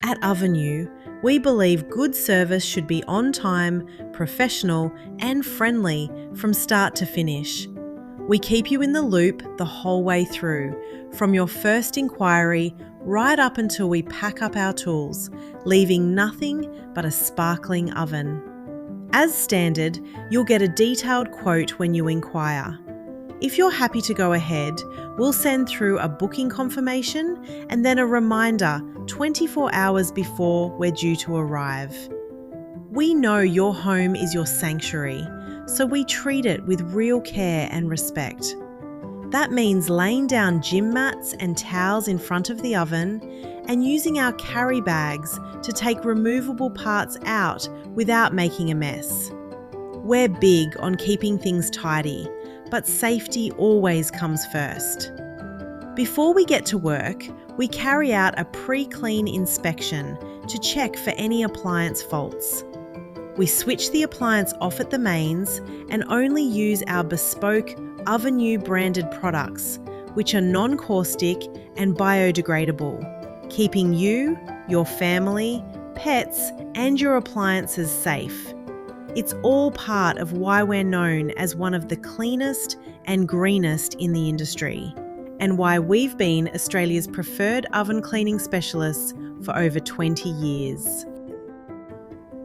At Ovenu, we believe good service should be on time, professional, and friendly from start to finish. We keep you in the loop the whole way through, from your first inquiry right up until we pack up our tools, leaving nothing but a sparkling oven. As standard, you'll get a detailed quote when you inquire. If you're happy to go ahead, we'll send through a booking confirmation and then a reminder 24 hours before we're due to arrive. We know your home is your sanctuary, so we treat it with real care and respect. That means laying down gym mats and towels in front of the oven and using our carry bags to take removable parts out without making a mess. We're big on keeping things tidy, but safety always comes first. Before we get to work, we carry out a pre-clean inspection to check for any appliance faults. We switch the appliance off at the mains and only use our bespoke Ovenu branded products, which are non-caustic and biodegradable, keeping you, your family, pets, and your appliances safe. It's all part of why we're known as one of the cleanest and greenest in the industry, and why we've been Australia's preferred oven cleaning specialists for over 20 years.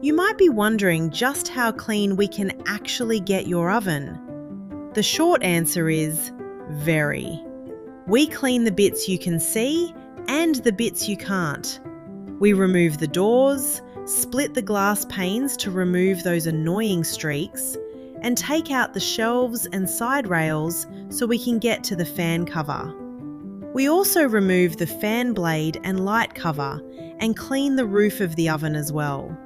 You might be wondering just how clean we can actually get your oven. The short answer is very. We clean the bits you can see and the bits you can't. We remove the doors, split the glass panes to remove those annoying streaks, and take out the shelves and side rails so we can get to the fan cover. We also remove the fan blade and light cover and clean the roof of the oven as well.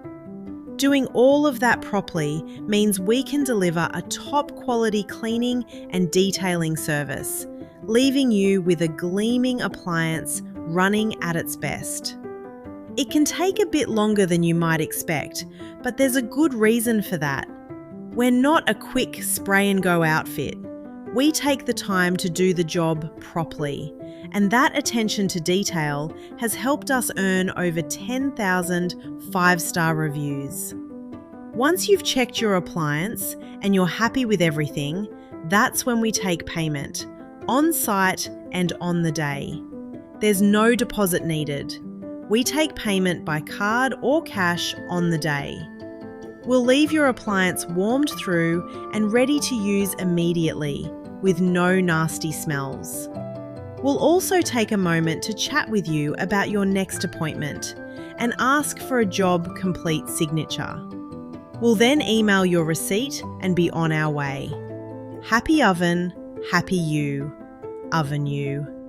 Doing all of that properly means we can deliver a top quality cleaning and detailing service, leaving you with a gleaming appliance running at its best. It can take a bit longer than you might expect, but there's a good reason for that. We're not a quick spray and go outfit. We take the time to do the job properly, and that attention to detail has helped us earn over 10,000 5-star reviews. Once you've checked your appliance and you're happy with everything, that's when we take payment, on site and on the day. There's no deposit needed. We take payment by card or cash on the day. We'll leave your appliance warmed through and ready to use immediately, with no nasty smells. We'll also take a moment to chat with you about your next appointment and ask for a job complete signature. We'll then email your receipt and be on our way. Happy oven, happy you. Ovenu.